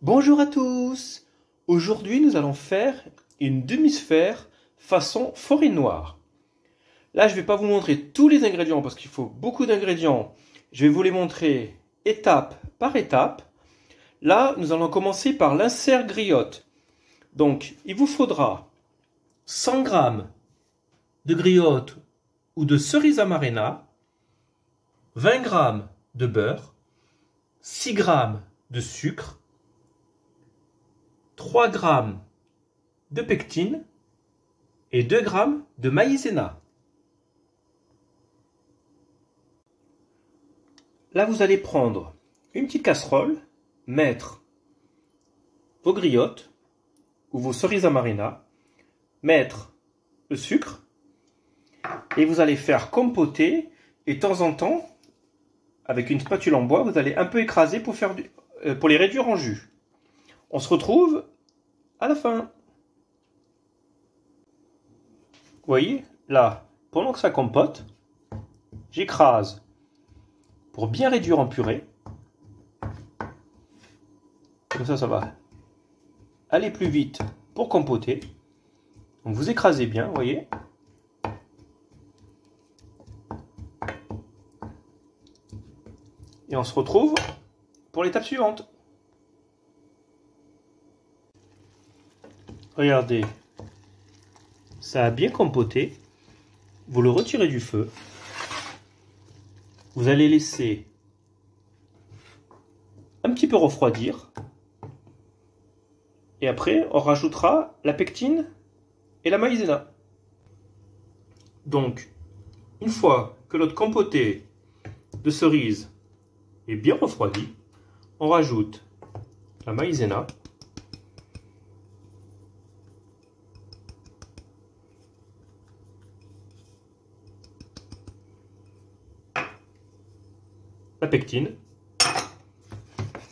Bonjour à tous! Aujourd'hui, nous allons faire une demi-sphère façon forêt noire. Là, je ne vais pas vous montrer tous les ingrédients parce qu'il faut beaucoup d'ingrédients. Je vais vous les montrer étape par étape. Là, nous allons commencer par l'insert griotte. Donc, il vous faudra 100 g de griotte ou de cerise amarena, 20 g de beurre, 6 g de sucre, 3 g de pectine et 2 g de maïzena. Là, vous allez prendre une petite casserole, mettre vos griottes ou vos cerises amarena, mettre le sucre et vous allez faire compoter et de temps en temps, avec une spatule en bois, vous allez un peu écraser pour les réduire en jus. On se retrouve à la fin. Vous voyez, là, pendant que ça compote, j'écrase pour bien réduire en purée. Comme ça va aller plus vite pour compoter. Donc vous écrasez bien, vous voyez. Et on se retrouve pour l'étape suivante. Regardez, ça a bien compoté. Vous le retirez du feu. Vous allez laisser un petit peu refroidir. Et après, on rajoutera la pectine et la maïzena. Donc, une fois que notre compoté de cerise est bien refroidi, on rajoute la maïzena. La pectine.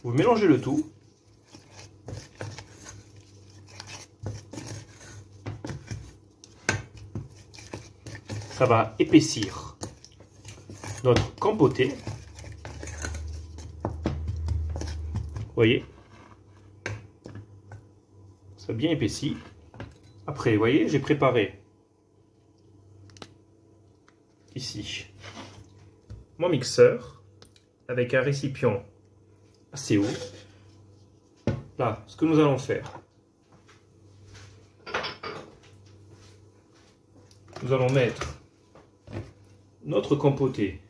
Vous mélangez le tout. Ça va épaissir notre compoté. Vous voyez, ça a bien épaissi. Après, vous voyez, j'ai préparé ici mon mixeur avec un récipient assez haut. Là, ce que nous allons faire, nous allons mettre notre compoté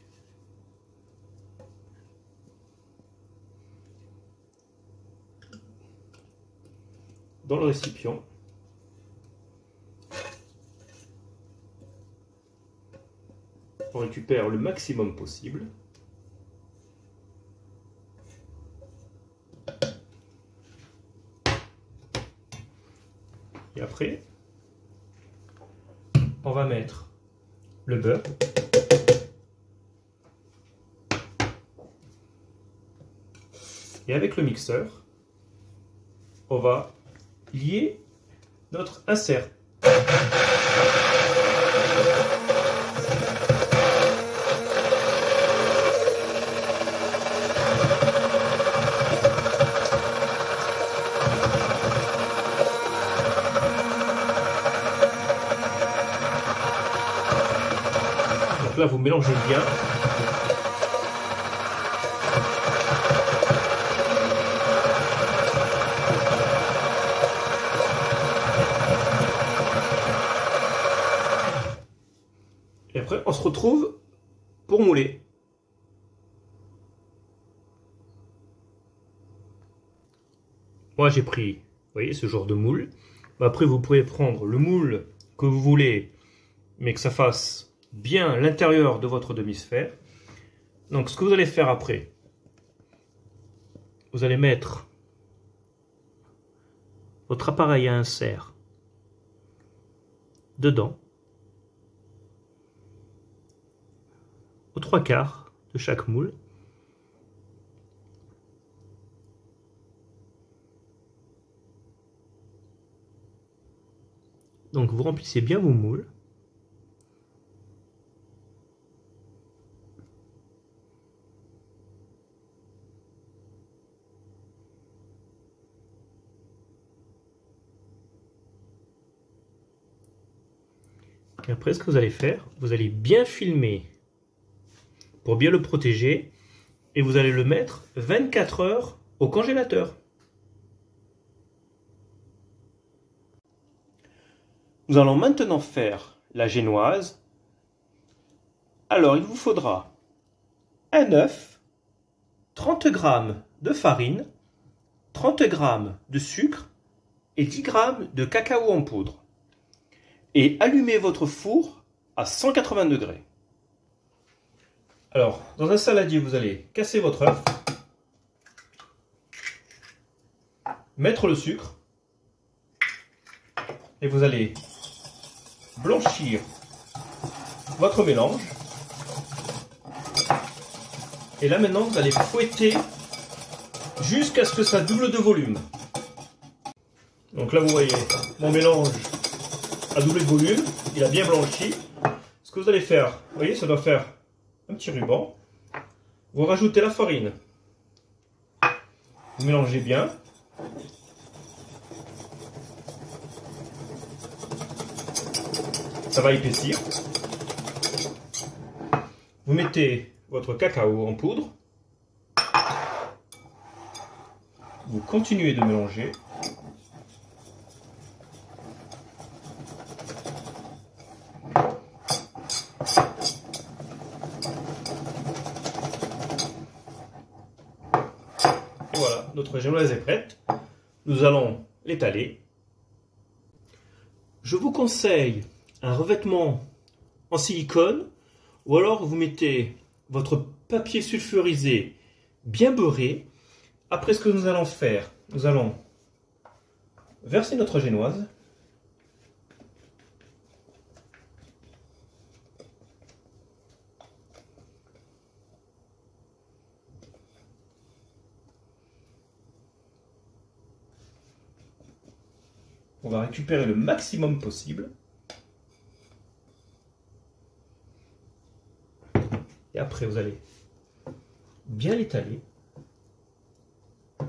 dans le récipient. On récupère le maximum possible. Et après, on va mettre le beurre. Et avec le mixeur, on va lier notre insert. Donc là, vous mélangez bien. Et après, on se retrouve pour mouler. Moi, j'ai pris, vous voyez, ce genre de moule. Après, vous pouvez prendre le moule que vous voulez, mais que ça fasse bien l'intérieur de votre demi-sphère. Donc, ce que vous allez faire après, vous allez mettre votre appareil à insert dedans, aux 3/4 de chaque moule. Donc vous remplissez bien vos moules. Et après, ce que vous allez faire, vous allez bien filmer pour bien le protéger et vous allez le mettre 24 heures au congélateur. Nous allons maintenant faire la génoise. Alors, il vous faudra un œuf, 30 g de farine, 30 g de sucre et 10 g de cacao en poudre. Et allumez votre four à 180 degrés. Alors, dans un saladier, vous allez casser votre œuf, mettre le sucre et vous allez blanchir votre mélange. Et là maintenant, vous allez fouetter jusqu'à ce que ça double de volume. Donc là, vous voyez, mon mélange a doublé de volume, il a bien blanchi. Ce que vous allez faire, vous voyez, ça doit faire un petit ruban. Vous rajoutez la farine. Vous mélangez bien. Ça va épaissir. Vous mettez votre cacao en poudre. Vous continuez de mélanger. Et voilà, notre génoise est prête. Nous allons l'étaler. Je vous conseille un revêtement en silicone ou alors vous mettez votre papier sulfurisé bien beurré. Après, ce que nous allons faire, nous allons verser notre génoise. On va récupérer le maximum possible. Et après, vous allez bien l'étaler. Que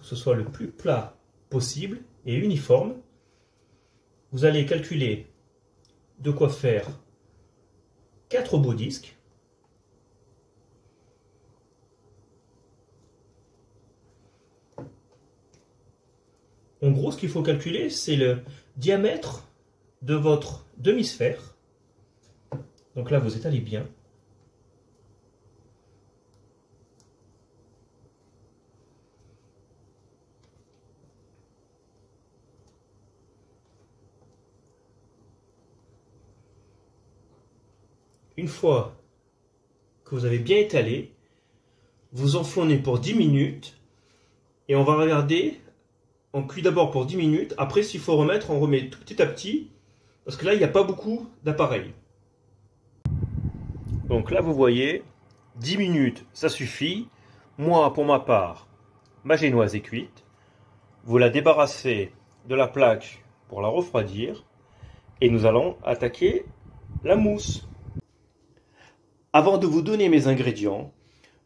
ce soit le plus plat possible et uniforme. Vous allez calculer de quoi faire 4 beaux disques. En gros, ce qu'il faut calculer, c'est le diamètre de votre demi-sphère. Donc là, vous étalez bien. Une fois que vous avez bien étalé, vous enfournez pour 10 minutes et on va regarder. On cuit d'abord pour 10 minutes. Après, s'il faut remettre, on remet tout petit à petit. Parce que là, il n'y a pas beaucoup d'appareils. Donc là, vous voyez, 10 minutes, ça suffit. Moi, pour ma part, ma génoise est cuite. Vous la débarrassez de la plaque pour la refroidir. Et nous allons attaquer la mousse. Avant de vous donner mes ingrédients,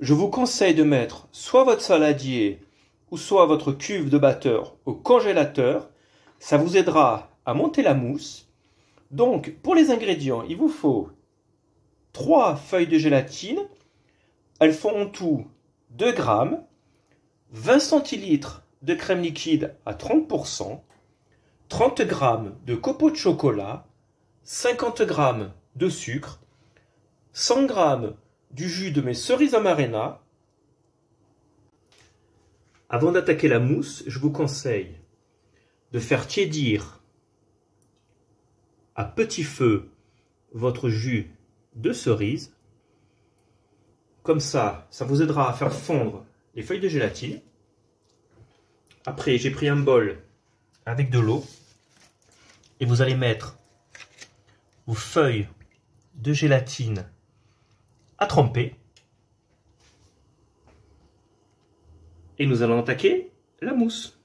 je vous conseille de mettre soit votre saladier ou soit votre cuve de batteur au congélateur. Ça vous aidera à monter la mousse. Donc, pour les ingrédients, il vous faut 3 feuilles de gélatine. Elles font en tout 2 grammes, 20 centilitres de crème liquide à 30%, 30 g de copeaux de chocolat, 50 g de sucre, 100 g du jus de mes cerises amarena. Avant d'attaquer la mousse, je vous conseille de faire tiédir à petit feu votre jus de cerise. Comme ça, ça vous aidera à faire fondre les feuilles de gélatine. Après, j'ai pris un bol avec de l'eau et vous allez mettre vos feuilles de gélatine à tremper. Et nous allons attaquer la mousse.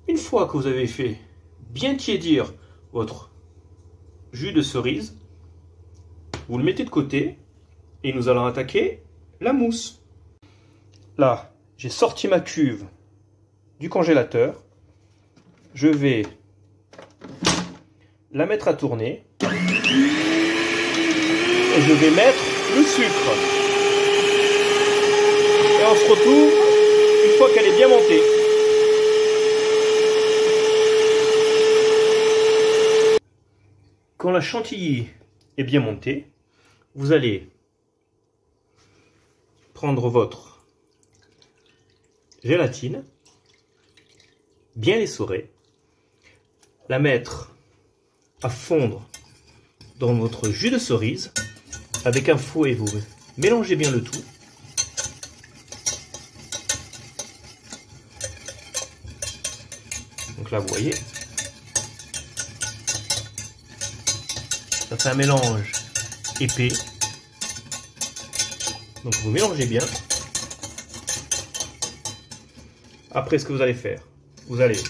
Une fois que vous avez fait bien tiédir votre jus de cerise, vous le mettez de côté et nous allons attaquer la mousse. Là, j'ai sorti ma cuve du congélateur. je vais la mettre à tourner. Et je vais mettre le sucre. Et on se retrouve une fois qu'elle est bien montée. Quand la chantilly est bien montée, vous allez prendre votre gélatine, bien l'essorer, la mettre à fondre dans votre jus de cerise. Avec un fouet, vous mélangez bien le tout. Donc là, vous voyez, ça fait un mélange épais. Donc vous mélangez bien. Après, ce que vous allez faire, vous allez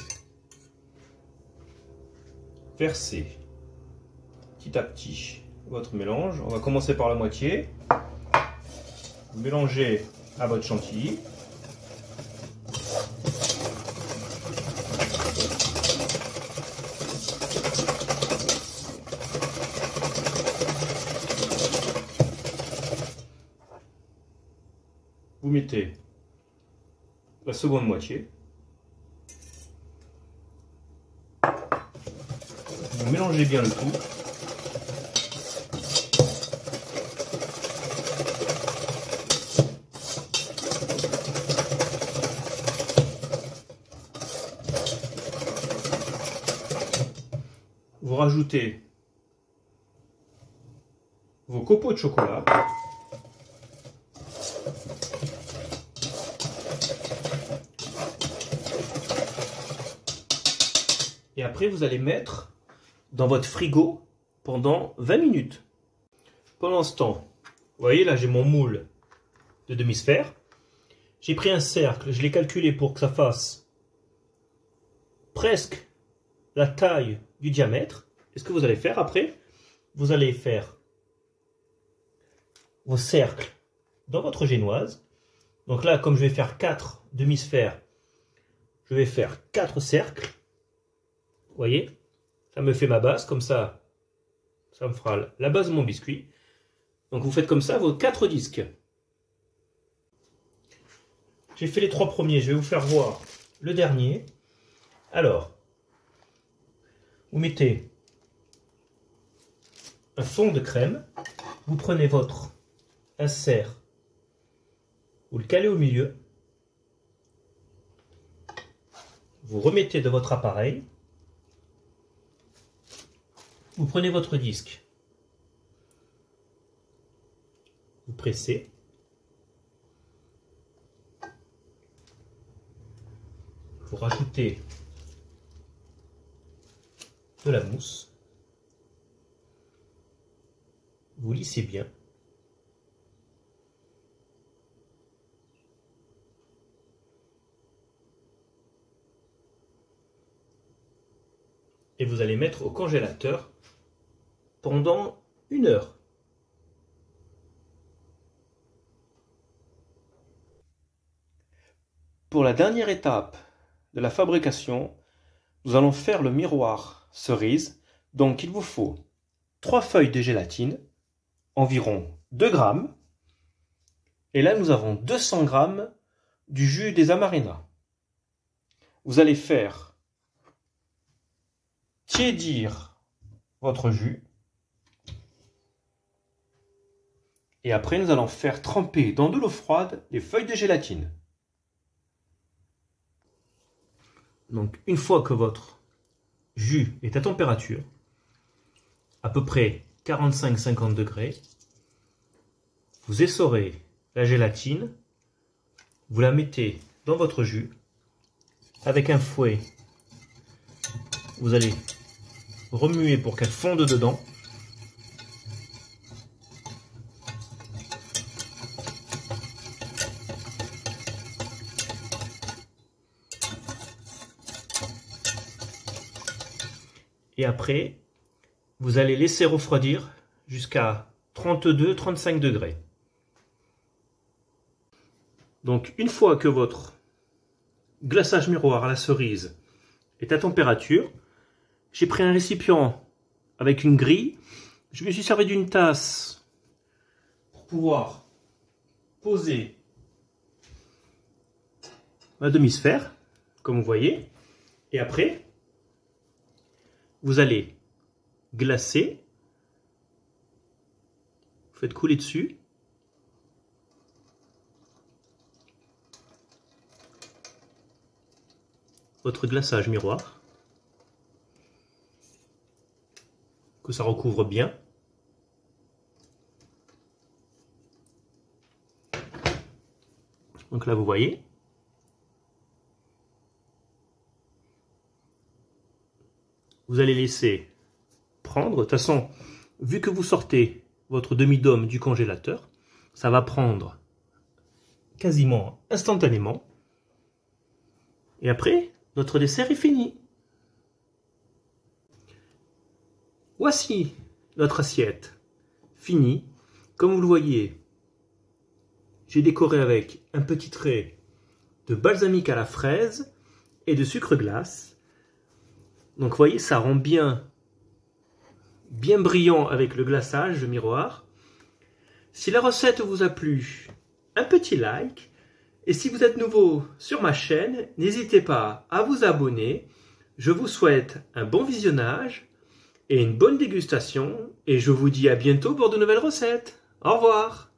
verser petit à petit votre mélange. On va commencer par la moitié. Vous mélangez à votre chantilly. Vous mettez la seconde moitié. Vous mélangez bien le tout. Vous rajoutez vos copeaux de chocolat. Et après, vous allez mettre dans votre frigo pendant 20 minutes. Pendant ce temps, vous voyez, là, j'ai mon moule de demi-sphère. J'ai pris un cercle, je l'ai calculé pour que ça fasse presque la taille du diamètre. Et ce que vous allez faire après, vous allez faire vos cercles dans votre génoise. Donc là, comme je vais faire 4 demi-sphères, je vais faire 4 cercles. Vous voyez, ça me fait ma base, comme ça, ça me fera la base de mon biscuit. Donc vous faites comme ça vos 4 disques. J'ai fait les 3 premiers, je vais vous faire voir le dernier. Alors, vous mettez un fond de crème, vous prenez votre insert, vous le calez au milieu, vous remettez de votre appareil, vous prenez votre disque, vous pressez, vous rajoutez de la mousse, vous lissez bien, et vous allez mettre au congélateur pendant 1 heure. Pour la dernière étape de la fabrication, nous allons faire le miroir cerise. Donc il vous faut 3 feuilles de gélatine, environ 2 grammes. Et là nous avons 200 grammes du jus des amarena. Vous allez faire tiédir votre jus. Et après, nous allons faire tremper dans de l'eau froide les feuilles de gélatine. Donc, une fois que votre jus est à température, à peu près 45-50 degrés, vous essorez la gélatine, vous la mettez dans votre jus, avec un fouet, vous allez remuer pour qu'elle fonde dedans. Et après, vous allez laisser refroidir jusqu'à 32-35 degrés. Donc une fois que votre glaçage miroir à la cerise est à température. J'ai pris un récipient avec une grille. Je me suis servi d'une tasse pour pouvoir poser ma demi-sphère, comme vous voyez. Et après, vous allez glacer. Vous faites couler dessus. Votre glaçage miroir. Que ça recouvre bien. Donc là, vous voyez. Vous allez laisser prendre. De toute façon, vu que vous sortez votre demi-dôme du congélateur, ça va prendre quasiment instantanément. Et après, notre dessert est fini. Voici notre assiette finie. Comme vous le voyez, j'ai décoré avec un petit trait de balsamique à la fraise et de sucre glace. Donc vous voyez, ça rend bien brillant avec le glaçage, le miroir. Si la recette vous a plu, un petit like. Et si vous êtes nouveau sur ma chaîne, n'hésitez pas à vous abonner. Je vous souhaite un bon visionnage et une bonne dégustation. Et je vous dis à bientôt pour de nouvelles recettes. Au revoir!